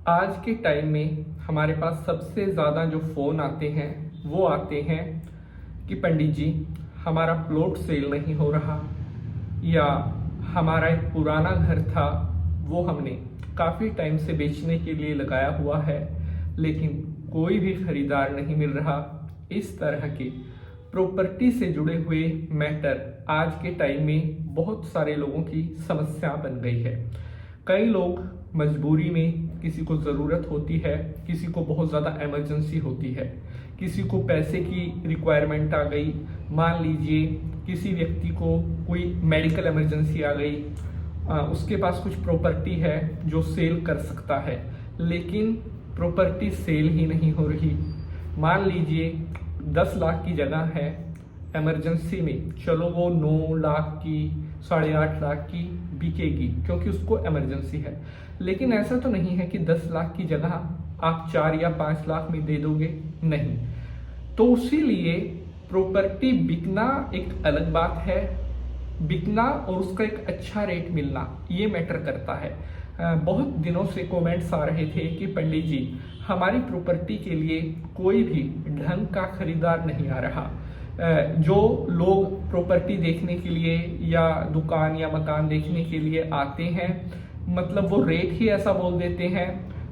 आज के टाइम में हमारे पास सबसे ज़्यादा जो फ़ोन आते हैं वो आते हैं कि पंडित जी हमारा प्लॉट सेल नहीं हो रहा, या हमारा एक पुराना घर था वो हमने काफ़ी टाइम से बेचने के लिए लगाया हुआ है लेकिन कोई भी खरीदार नहीं मिल रहा। इस तरह के प्रॉपर्टी से जुड़े हुए मैटर आज के टाइम में बहुत सारे लोगों की समस्या बन गई है। कई लोग मजबूरी में, किसी को ज़रूरत होती है, किसी को बहुत ज़्यादा इमरजेंसी होती है, किसी को पैसे की रिक्वायरमेंट आ गई। मान लीजिए किसी व्यक्ति को कोई मेडिकल इमरजेंसी आ गई, उसके पास कुछ प्रॉपर्टी है जो सेल कर सकता है लेकिन प्रॉपर्टी सेल ही नहीं हो रही। मान लीजिए 10 लाख की जगह है, इमरजेंसी में चलो वो 9 लाख की, 8.5 लाख की बिकेगी क्योंकि उसको इमरजेंसी है। लेकिन ऐसा तो नहीं है कि 10 लाख की जगह आप 4 या 5 लाख में दे दोगे, नहीं। तो उसीलिए प्रॉपर्टी बिकना एक अलग बात है, बिकना और उसका एक अच्छा रेट मिलना ये मैटर करता है। बहुत दिनों से कमेंट्स आ रहे थे कि पंडित जी हमारी प्रॉपर्टी के लिए कोई भी ढंग का खरीदार नहीं आ रहा। जो लोग प्रॉपर्टी देखने के लिए या दुकान या मकान देखने के लिए आते हैं, मतलब वो रेट ही ऐसा बोल देते हैं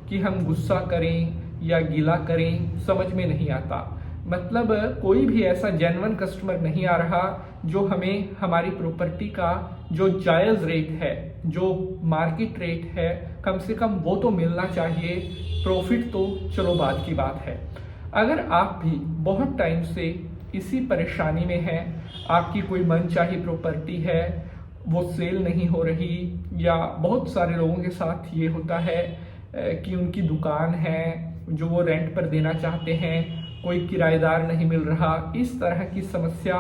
कि हम गुस्सा करें या गिला करें, समझ में नहीं आता। मतलब कोई भी ऐसा जेन्युइन कस्टमर नहीं आ रहा जो हमें हमारी प्रॉपर्टी का जो जायज़ रेट है, जो मार्केट रेट है, कम से कम वो तो मिलना चाहिए। प्रॉफिट तो चलो बाद की बात है। अगर आप भी बहुत टाइम से इसी परेशानी में हैं, आपकी कोई मनचाही प्रॉपर्टी है वो सेल नहीं हो रही, या बहुत सारे लोगों के साथ ये होता है कि उनकी दुकान है जो वो रेंट पर देना चाहते हैं, कोई किराएदार नहीं मिल रहा, इस तरह की समस्या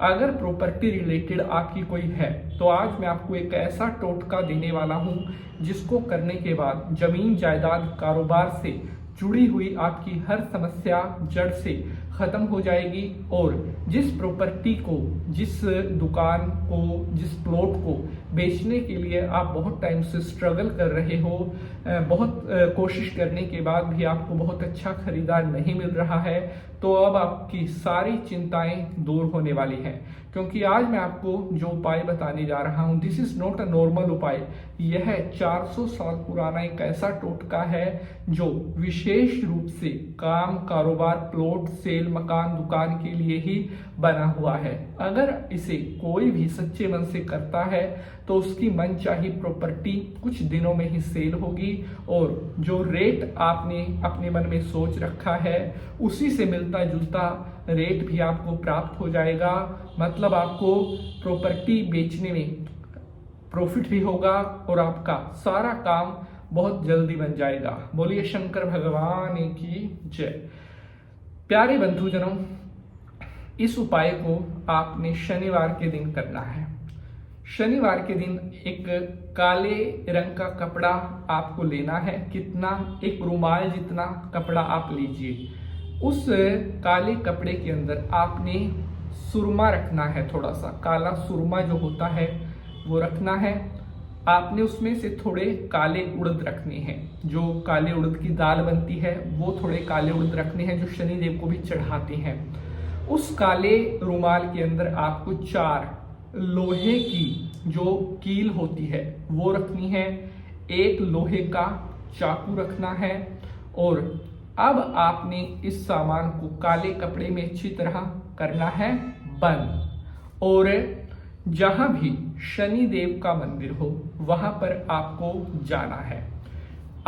अगर प्रॉपर्टी रिलेटेड आपकी कोई है तो आज मैं आपको एक ऐसा टोटका देने वाला हूं जिसको करने के बाद जमीन जायदाद कारोबार से जुड़ी हुई आपकी हर समस्या जड़ से खत्म हो जाएगी। और जिस प्रॉपर्टी को, जिस दुकान को, जिस प्लॉट को बेचने के लिए आप बहुत टाइम से स्ट्रगल कर रहे हो, बहुत कोशिश करने के बाद भी आपको बहुत अच्छा खरीदार नहीं मिल रहा है, तो अब आपकी सारी चिंताएं दूर होने वाली हैं। क्योंकि आज मैं आपको जो उपाय बताने जा रहा हूं, this is not a normal उपाय। यह 400 साल पुराना एक ऐसा टोटका है जो विशेष रूप से काम, कारोबार, प्लॉट सेल, मकान, दुकान के लिए ही बना हुआ है। अगर इसे कोई भी सच्चे मन से करता है तो उसकी मनचाही प्रॉपर्टी कुछ दिनों में ही सेल होगी और जो रेट आपने अपने मन में सोच रखा है उसी से मिलता जुलता रेट भी आपको प्राप्त हो जाएगा। मतलब आपको प्रॉपर्टी बेचने में प्रॉफिट भी होगा और आपका सारा काम बहुत जल्दी बन जाएगा। बोलिए शंकर भगवान की जय। प्यारे बंधुजनों, इस उपाय को आपने शनिवार के दिन करना है। शनिवार के दिन एक काले रंग का कपड़ा आपको लेना है। कितना? एक रुमाल जितना कपड़ा आप लीजिए। उस काले कपड़े के अंदर आपने सुरमा रखना है, थोड़ा सा काला सुरमा जो होता है वो रखना है। आपने उसमें से थोड़े काले उड़द रखने हैं, जो काले उड़द की दाल बनती है वो थोड़े काले उड़द रखने हैं जो शनिदेव को भी चढ़ाते हैं। उस काले रुमाल के अंदर आपको 4 लोहे की जो कील होती है वो रखनी है, एक लोहे का चाकू रखना है। और अब आपने इस सामान को काले कपड़े में अच्छी तरह करना है बंद। और जहां भी शनि देव का मंदिर हो वहां पर आपको जाना है।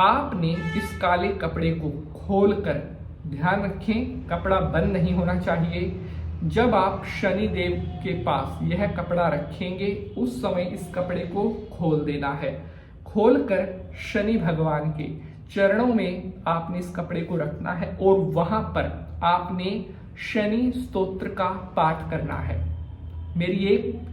आपने इस काले कपड़े को खोलकर, ध्यान रखें कपड़ा बंद नहीं होना चाहिए, जब आप शनि देव के पास यह कपड़ा रखेंगे उस समय इस कपड़े को खोल देना है। खोलकर शनि भगवान के चरणों में आपने इस कपड़े को रखना है और वहां पर आपने शनि स्तोत्र का पाठ करना है। मेरी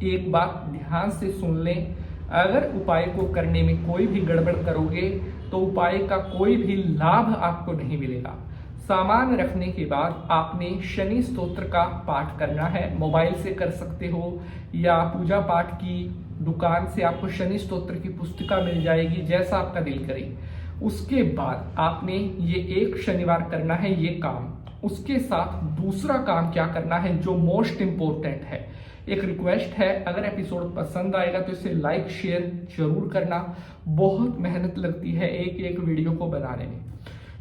एक बात ध्यान से सुन लें, अगर उपाय को करने में कोई भी गड़बड़ करोगे तो उपाय का कोई भी लाभ आपको नहीं मिलेगा। सामान रखने के बाद आपने शनि स्तोत्र का पाठ करना है। मोबाइल से कर सकते हो या पूजा पाठ की दुकान से आपको शनि स्तोत्र की पुस्तिका मिल जाएगी, जैसा आपका दिल करे। उसके बाद आपने ये एक शनिवार करना है ये काम। उसके साथ दूसरा काम क्या करना है जो मोस्ट इंपॉर्टेंट है, एक रिक्वेस्ट है, अगर एपिसोड पसंद आएगा तो इसे लाइक शेयर जरूर करना। बहुत मेहनत लगती है एक एक वीडियो को बनाने में।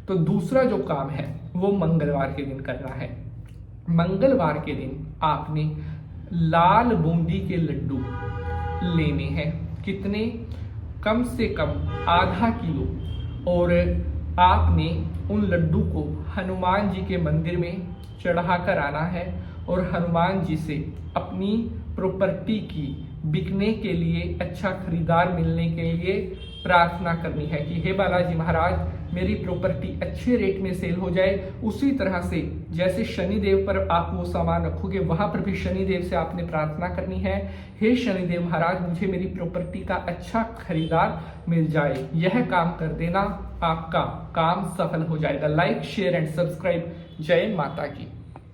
तो दूसरा जो काम है वो मंगलवार के दिन करना है। मंगलवार के दिन आपने लाल बूंदी के लड्डू लेने हैं। कितने? कम से कम आधा किलो। और आपने उन लड्डू को हनुमान जी के मंदिर में चढ़ा कर आना है और हनुमान जी से अपनी प्रॉपर्टी की बिकने के लिए, अच्छा खरीदार मिलने के लिए प्रार्थना करनी है कि हे बालाजी महाराज मेरी प्रॉपर्टी अच्छे रेट में सेल हो जाए। उसी तरह से जैसे शनिदेव पर आप वो सामान रखोगे वहां पर भी शनिदेव से आपने प्रार्थना करनी है, हे शनिदेव महाराज मुझे मेरी प्रॉपर्टी का अच्छा खरीदार मिल जाए। यह काम कर देना, आपका काम सफल हो जाएगा। Like share and subscribe. जय माता की।